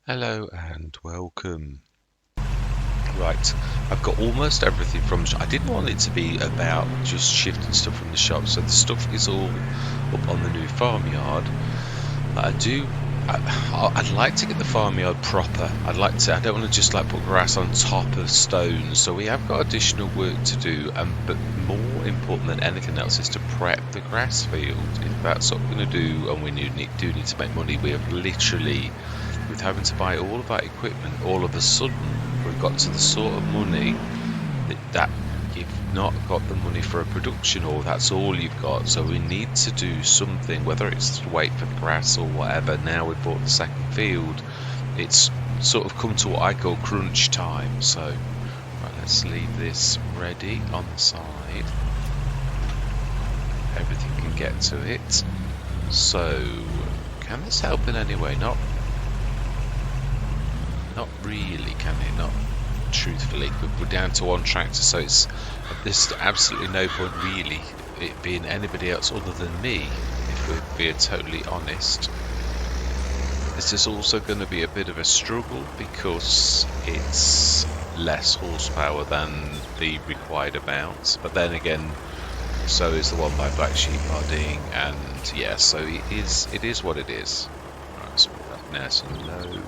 Hello and welcome. Right, I've got almost everything from the shop. I didn't want it to be about just shifting stuff from the shop, so the stuff is all up on the new farmyard. But I'd like to get the farmyard proper. I don't want to just like put grass on top of stones. So we have got additional work to do, but more important than anything else is to prep the grass field. If that's what we're going to do, and we do need to make money, we have literally, with having to buy all of that equipment, all of a sudden we've got to the sort of money that you've not got the money for a production, or that's all you've got. So we need to do something, whether it's to wait for the grass or whatever. Now we've bought the second field, it's sort of come to what I call crunch time. So right, let's leave this ready on the side. Everything can get to it. So can this help in any way? Not really, can it? Not truthfully. We're down to one tractor, so there's absolutely no point really it being anybody else other than me, if we're being totally honest. This is also going to be a bit of a struggle because it's less horsepower than the required amount, but then again, so is the one by Black Sheep Harding, and yeah, so it is what it is. Right, so that nice and low.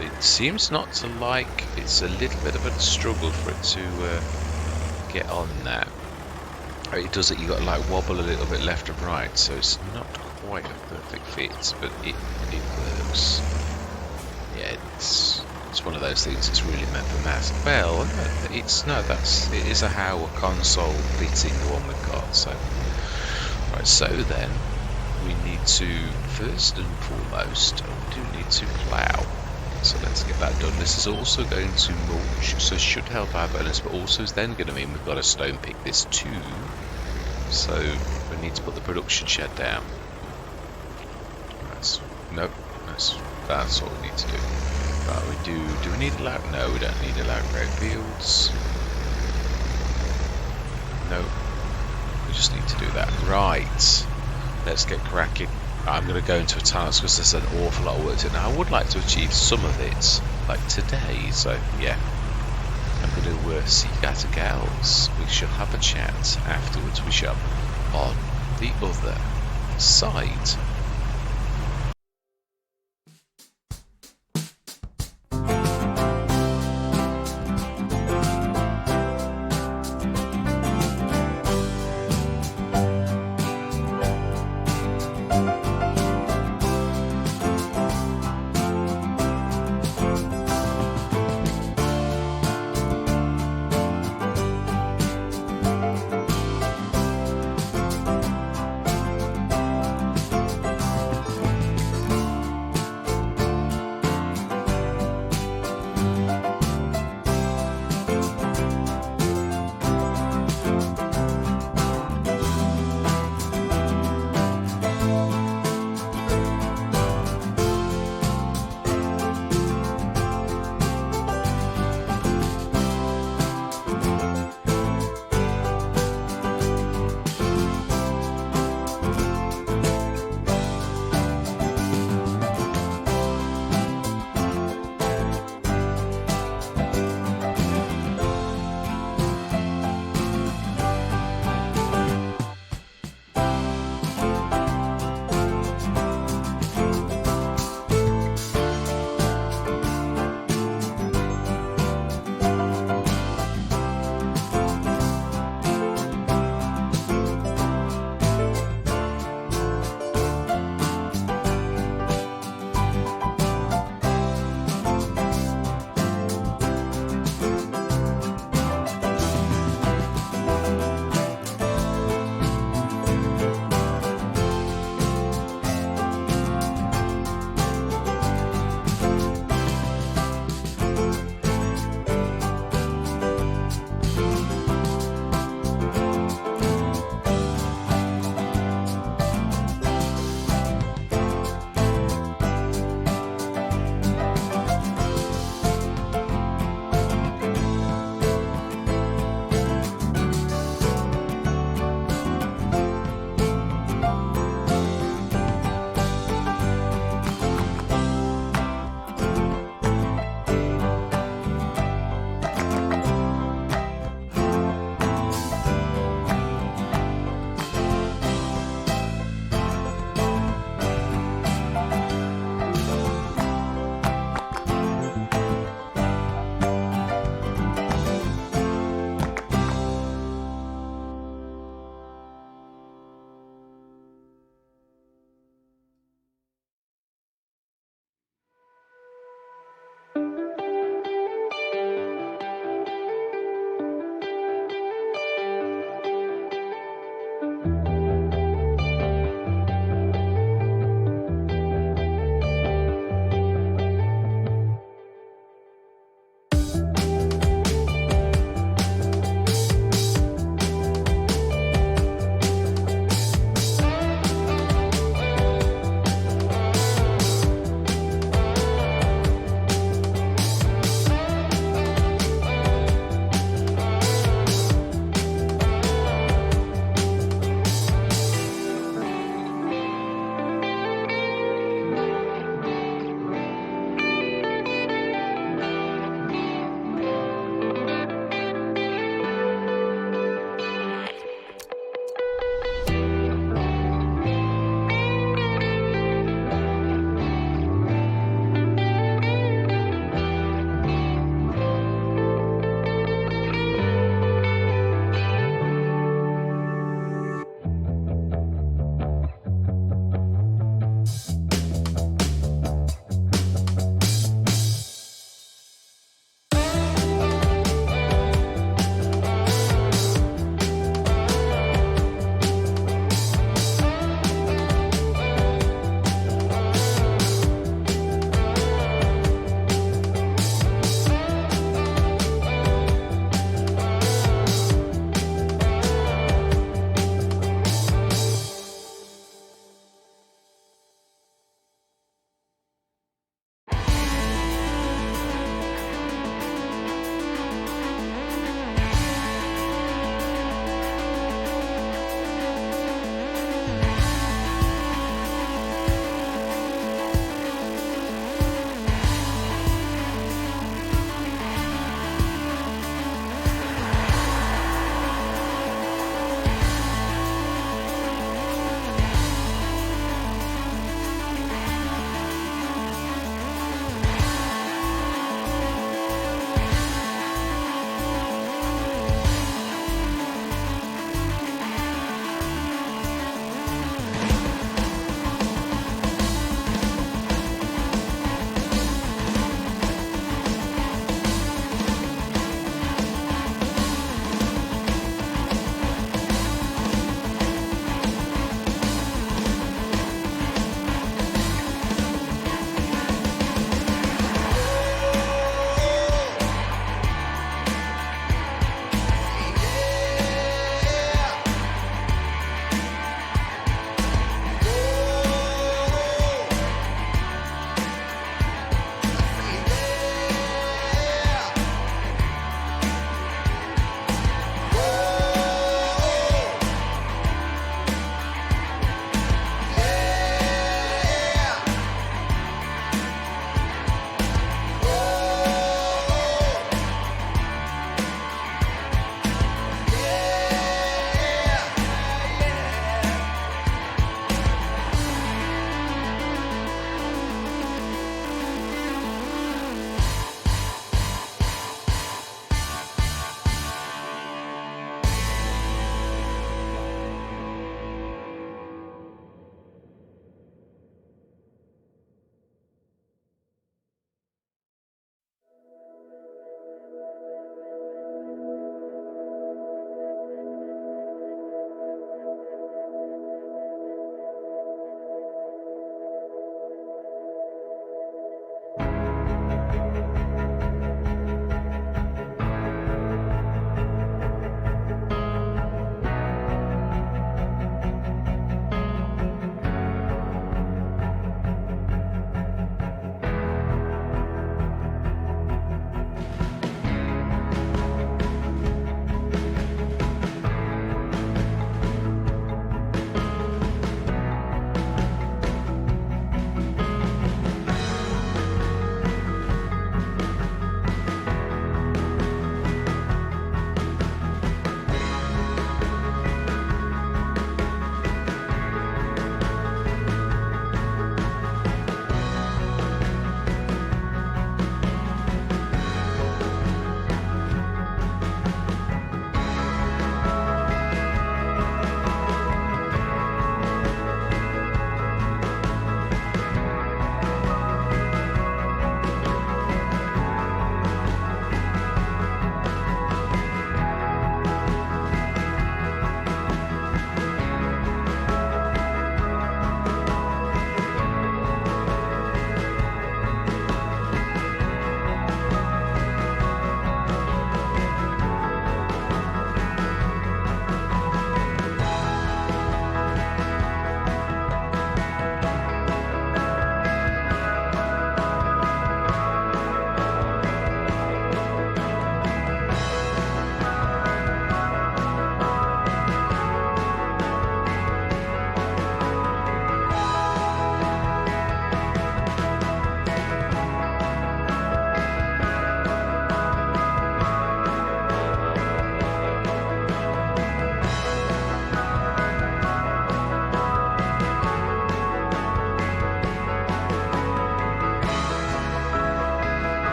It seems not to like, it's a little bit of a struggle for it to get on now. It does it, you got to like wobble a little bit left and right, so it's not quite a perfect fit, but it works. Yeah, it's one of those things that's really meant for mass. Well, it is a Hauer console fitting, the one we've got. So right, so then we need to first and foremost, we do need to plough. So let's get that done. This is also going to mulch, so should help our bonus, but also is then going to mean we've got to stone pick this too. So we need to put the production shed down. That's what we need to do. Right, do we need allowed? No, we don't need allowed grow fields. No, we just need to do that. Right, let's get cracking. I'm going to go into a task because there's an awful lot of work to it. Now, I would like to achieve some of it, like today, so yeah. I'm going to see you guys and gals. We shall have a chat afterwards. We shall on the other side.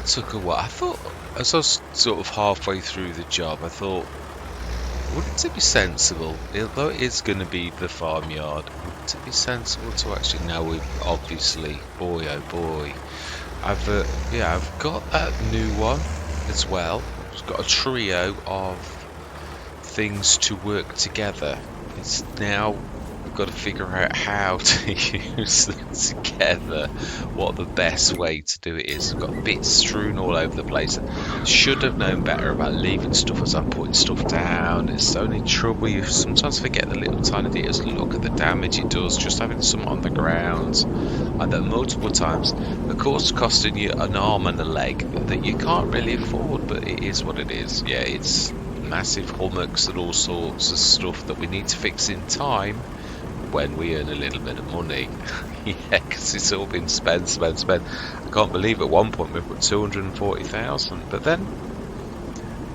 that took a while. I thought, as I was sort of halfway through the job, I thought, wouldn't it be sensible, although it is going to be the farmyard, wouldn't it be sensible to actually, now we've obviously, boy oh boy, I've got that new one as well. It's got a trio of things to work together. It's now we've got to figure out how to use them together, what the best way to do it is. We've got bits strewn all over the place. Should have known better about leaving stuff as I'm putting stuff down. It's only trouble you sometimes forget the little tiny details. Look at the damage it does just having some on the ground. And that multiple times, of course, costing you an arm and a leg that you can't really afford, but it is what it is. Yeah, it's massive hummocks and all sorts of stuff that we need to fix in time when we earn a little bit of money. Yeah, because it's all been spent. I can't believe at one point we've put 240,000, but then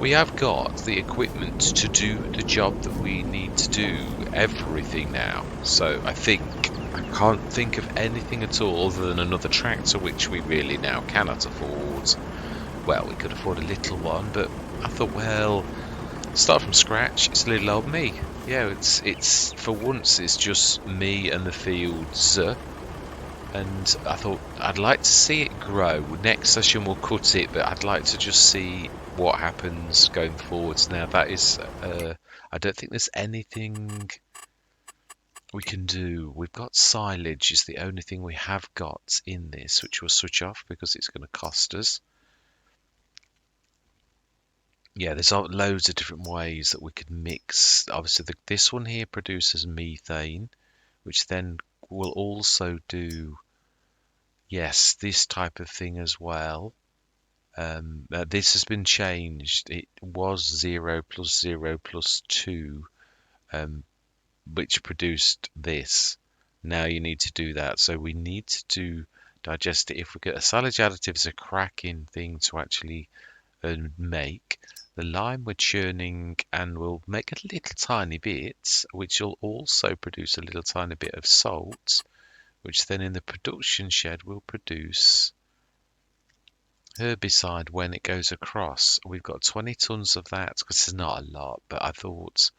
we have got the equipment to do the job that we need to do, everything now. So I can't think of anything at all other than another tractor, which we really now cannot afford. Well, we could afford a little one, but I thought, well, start from scratch. It's little old me. Yeah, it's for once it's just me and the fields, and I thought I'd like to see it grow. Next session we'll cut it, but I'd like to just see what happens going forwards. Now that is, I don't think there's anything we can do. We've got silage is the only thing we have got in this, which we'll switch off because it's going to cost us. Yeah, there's loads of different ways that we could mix. Obviously, this one here produces methane, which then will also do, yes, this type of thing as well. This has been changed. It was 0 plus 0 plus 2, which produced this. Now you need to do that. So we need to digest it. If we get a silage additive, is a cracking thing to actually make. The lime we're churning and we'll make a little tiny bit, which will also produce a little tiny bit of salt, which then in the production shed will produce herbicide when it goes across. We've got 20 tons of that, because it's not a lot, but I thought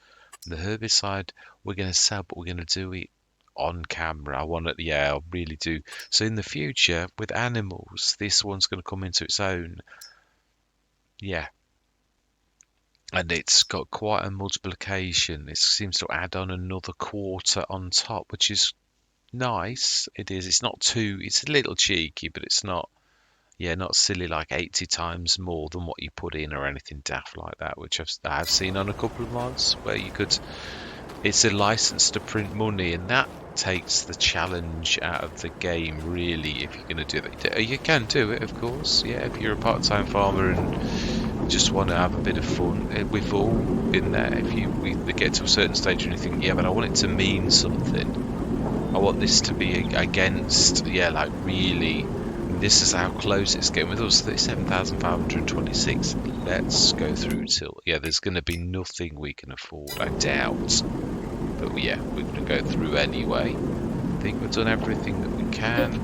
the herbicide we're going to sell, but we're going to do it on camera. I want it, yeah, I really do. So in the future, with animals, this one's going to come into its own. Yeah. And it's got quite a multiplication. It seems to add on another quarter on top, which is nice. It is. It's not too. It's a little cheeky, but it's not. Yeah, not silly like 80 times more than what you put in or anything daft like that, which I've seen on a couple of mods where you could. It's a license to print money, and that takes the challenge out of the game, really. If you're going to do that, you can do it, of course. Yeah, if you're a part-time farmer and just want to have a bit of fun, we've all been there. If we get to a certain stage and you think, yeah, but I want it to mean something. I want this to be against, yeah, like really. This is how close it's getting with us. 37,526. Let's go through till, yeah, there's going to be nothing we can afford, I doubt. But yeah, we're going to go through anyway. I think we've done everything that we can.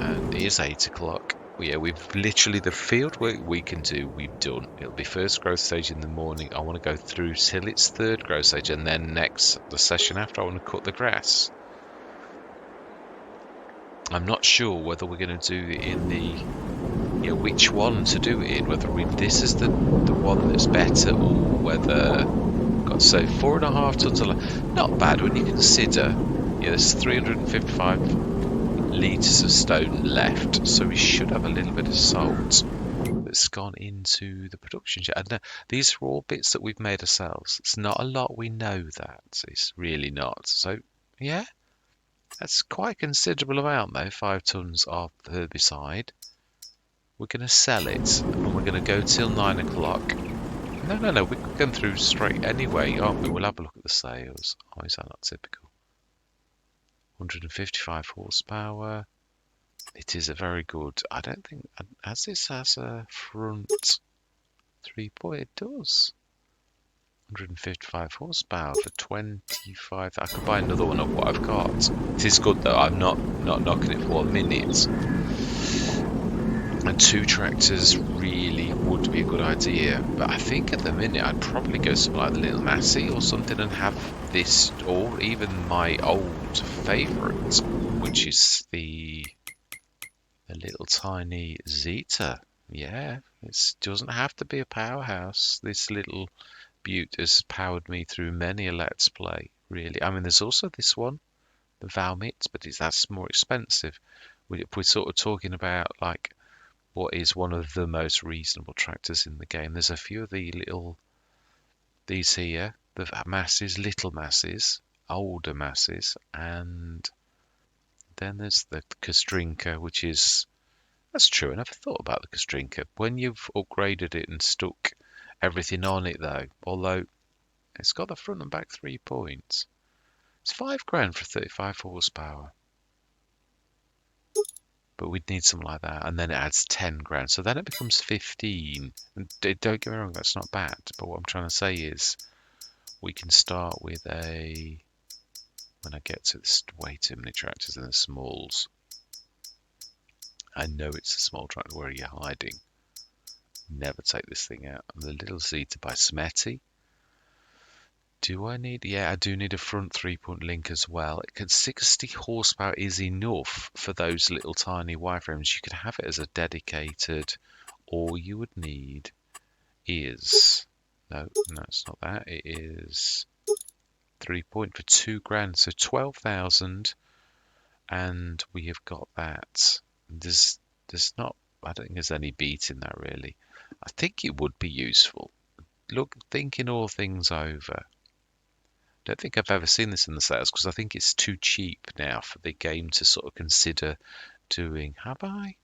And it is 8 o'clock. Yeah, we've literally, the field work we can do, we've done. It'll be first growth stage in the morning. I want to go through till it's third growth stage, and then the session after, I want to cut the grass. I'm not sure whether we're going to do it in the, which one to do it in, whether this is the one that's better, or whether, God, so 4.5 tons of, not bad when you consider, there's 355 litres of stone left, so we should have a little bit of salt that's gone into the production shed. And these are all bits that we've made ourselves. It's not a lot, we know that, it's really not. So, yeah. That's quite a considerable amount though, 5 tons of herbicide. We're going to sell it, and we're going to go till 9 o'clock. No, we're going through straight anyway, aren't we? We'll have a look at the sales. Oh, is that not typical? 155 horsepower. It is a very good, I don't think, as this has a front 3-point, it does. 155 horsepower for 25. I could buy another one of what I've got. It is good though. I'm not knocking it for a minute. And 2 tractors really would be a good idea. But I think at the minute I'd probably go something like the Little Massey or something and have this, or even my old favourite, which is the little tiny Zeta. Yeah, it doesn't have to be a powerhouse. This little beaut has powered me through many a Let's Play, really. I mean, there's also this one, the Valmit, but that's more expensive. We're sort of talking about like what is one of the most reasonable tractors in the game. There's a few of these here, the masses, little masses, older masses, and then there's the Kastrinka, which is, that's true. I never thought about the Kastrinka. When you've upgraded it and stuck everything on it, though, although it's got the front and back 3 points, it's £5 for 35 horsepower. But we'd need something like that, and then it adds 10 grand, so then it becomes 15. And don't get me wrong, that's not bad. But what I'm trying to say is, we can start with a. When I get to this, way too many tractors in the smalls. I know it's a small tractor. Where are you hiding? Never take this thing out. The little Zeta by Smetty. Do I need? Yeah, I do need a front 3-point link as well. 60 horsepower is enough for those little tiny wireframes. You could have it as a dedicated. All you would need is no, it's not that. It is 3-point for 2 grand, so 12,000, and we have got that. There's not. I don't think there's any beat in that really. I think it would be useful. Look, thinking all things over. Don't think I've ever seen this in the sales because I think it's too cheap now for the game to sort of consider doing. Have I?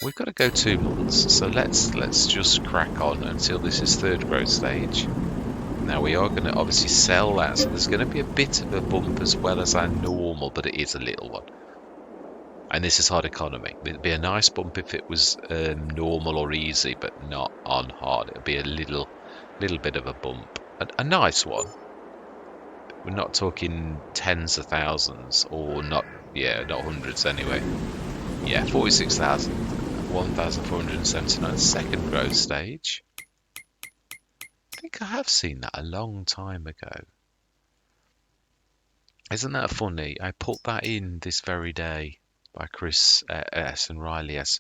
We've got to go 2 months, so let's just crack on until this is 3rd growth stage. Now we are going to obviously sell that, so there's going to be a bit of a bump as well as our normal, but it is a little one. And this is hard economy. It'd be a nice bump if it was normal or easy, but not on hard. It'd be a little bit of a bump, a nice one. We're not talking tens of thousands, or not hundreds anyway. Yeah, 46,000, 1,479 2nd growth stage. I think I have seen that a long time ago. Isn't that funny? I put that in this very day by Chris S and Riley S,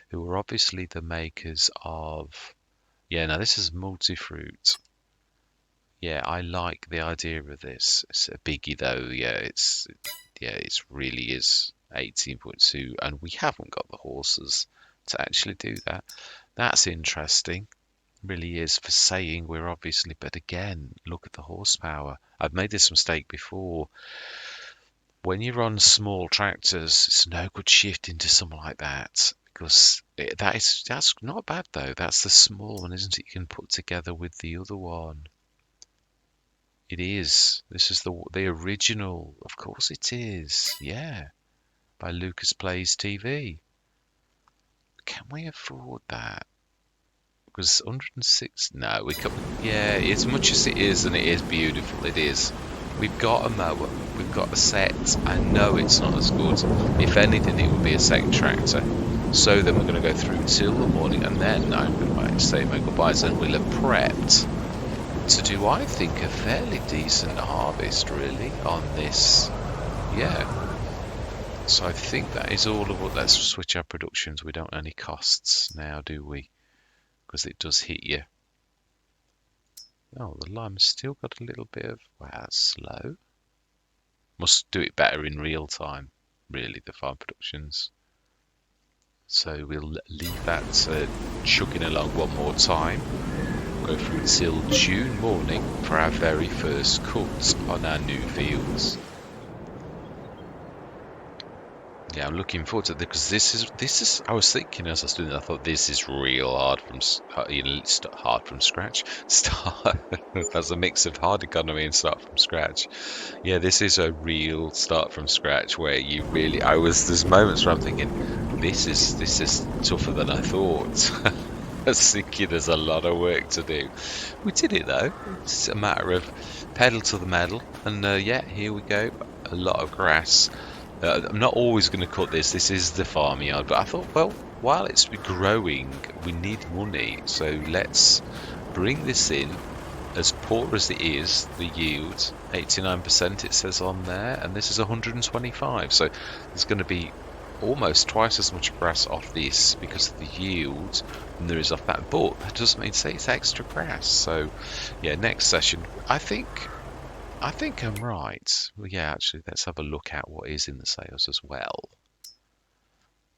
who were obviously the makers of. Yeah, now this is Multifruit. Yeah, I like the idea of this. It's a biggie though. Yeah, it really is 18.2, and we haven't got the horses to actually do that. That's interesting. Really is, for saying we're obviously, but again, look at the horsepower. I've made this mistake before. When you're on small tractors, it's no good shifting to something like that, because that's not bad though. That's the small one, isn't it? You can put together with the other one. It is. This is the original. Of course it is. Yeah. By Lucas Plays TV. Can we afford that? Because 106. No, we can. Yeah, as much as it is, and it is beautiful, it is. We've got a mower. We've got a set. I know it's not as good. If anything, it would be a second tractor. So then we're going to go through till the morning, and then I'm going to say my goodbyes, and we'll have prepped to do, I think, a fairly decent harvest really on this. Yeah, so I think that is all of what. Let's switch our productions. We don't have any costs now, do we? Because it does hit you. Oh, the lime's still got a little bit of, wow, that's slow. Must do it better in real time, really, the farm productions. So we'll leave that chugging along one more time. Go through till June morning for our very first cut on our new fields. Yeah, I'm looking forward to it because this is. I was thinking as I was doing it, I thought this is real hard from hard from scratch. Start as a mix of hard economy and start from scratch. Yeah, this is a real start from scratch where you really. There's moments where I'm thinking this is tougher than I thought. I was thinking there's a lot of work to do. We did it though. It's a matter of pedal to the metal, and yeah, here we go. A lot of grass. I'm not always going to cut this. This is the farmyard, but I thought, well, while it's growing, we need money. So let's bring this in. As poor as it is, the yield, 89% it says on there, and this is 125. So there's going to be almost twice as much grass off this because of the yield than there is off that. But that doesn't mean to say it's extra grass. So yeah, next session, I think I'm right. Well, yeah, actually, let's have a look at what is in the sales as well.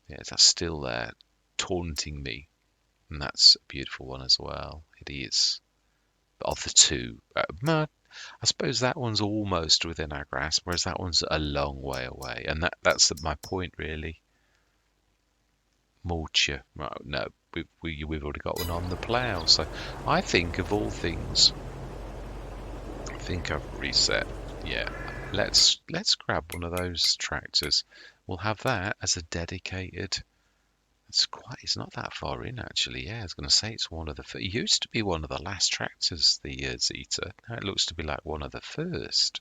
Yeah, that's still there, taunting me, and that's a beautiful one as well. It is. Of the two, I suppose that one's almost within our grasp, whereas that one's a long way away, and that's my point really. Mulcher, right? No, we've already got one on the plough. So I think of all things, I think I've reset. Yeah, let's grab one of those tractors. We'll have that as a dedicated. It's not that far in actually. Yeah, I was going to say it's one of the. It used to be one of the last tractors, the Zeta. Now it looks to be like one of the first.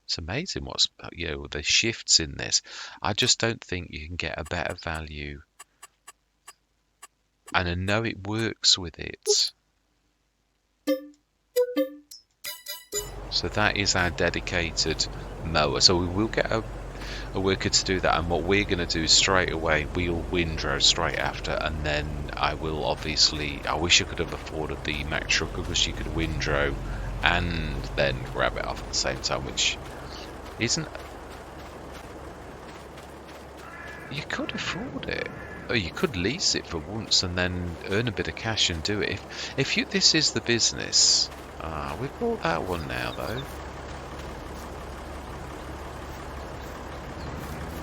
It's amazing what's the shifts in this. I just don't think you can get a better value. And I know it works with it. So that is our dedicated mower. So we will get a worker to do that, and what we're going to do is straight away we'll windrow straight after, and then I will obviously, I wish I could have afforded the Mack trucker because you could windrow and then grab it off at the same time, which isn't, you could afford it, or you could lease it for once and then earn a bit of cash and do it. If you, this is the business. We've bought that one now though.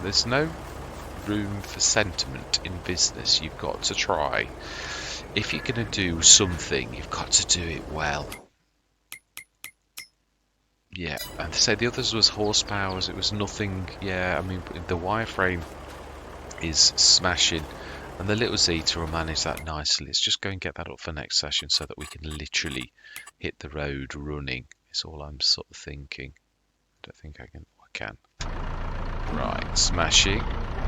There's no room for sentiment in business. You've got to try. If you're going to do something, you've got to do it well. Yeah, and to say the others was horsepower, it was nothing. Yeah, I mean, the wireframe is smashing, and the little Zeta will manage that nicely. Let's just go and get that up for next session so that we can literally hit the road running. It's all I'm sort of thinking. I don't think I can. I can. Right, smashing.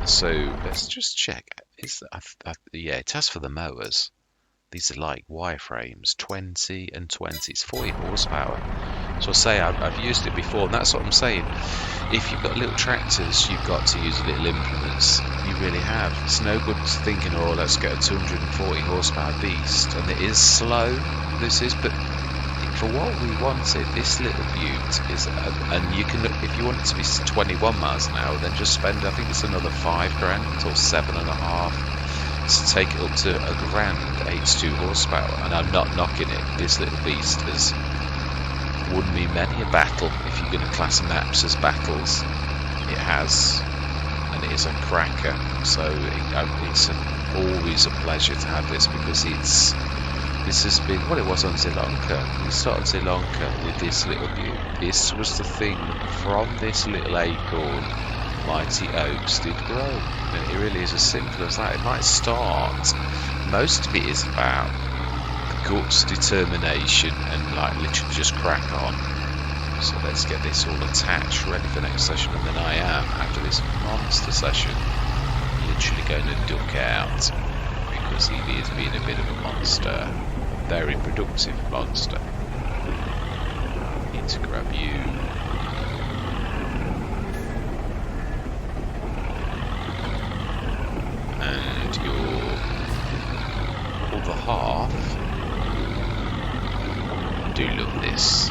So let's just check. Yeah, it has for the mowers. These are like wireframes, 20 and 20. It's 40 horsepower. So I say I've used it before, and that's what I'm saying. If you've got little tractors, you've got to use little implements. You really have. It's no good thinking, oh, let's get a 240 horsepower beast, and it is slow. This is, but for what we wanted, this little beaut is, and you can, if you want it to be 21 miles an hour, then just spend, I think it's another $5 grand or 7.5 to take it up to $1,000, 82 horsepower. And I'm not knocking it. This little beast has won me many a battle. If you're going to class maps as battles, it has, and it is a cracker. So it's always a pleasure to have this, because this has been what it was on Sri Lanka. We started Sri Lanka with this little beaut. This was the thing. From this little acorn, mighty oaks did grow. And it really is as simple as that. It might start, most of it is about guts, determination, and like literally just crack on. So let's get this all attached, ready for next session, and then I am, after this monster session, literally going to duck out, because he is being a bit of a monster. Very productive monster. Need to grab you. And your other half. Do love this.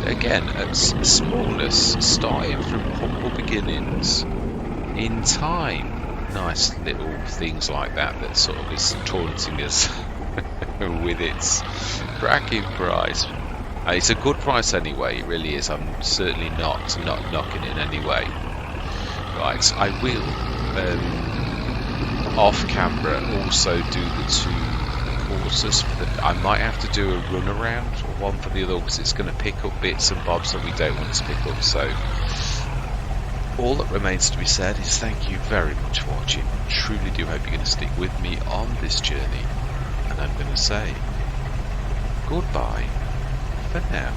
Again, at smallness, starting from humble beginnings, in time, nice little things like that sort of is taunting us with its cracking price. It's a good price anyway, it really is. I'm certainly not knocking it in any way. Right, I will off camera also do the two courses. I might have to do a run around, or one for the other, because it's going to pick up bits and bobs that we don't want to pick up. So all that remains to be said is thank you very much for watching. Truly do hope you're going to stick with me on this journey, and I'm going to say goodbye for now.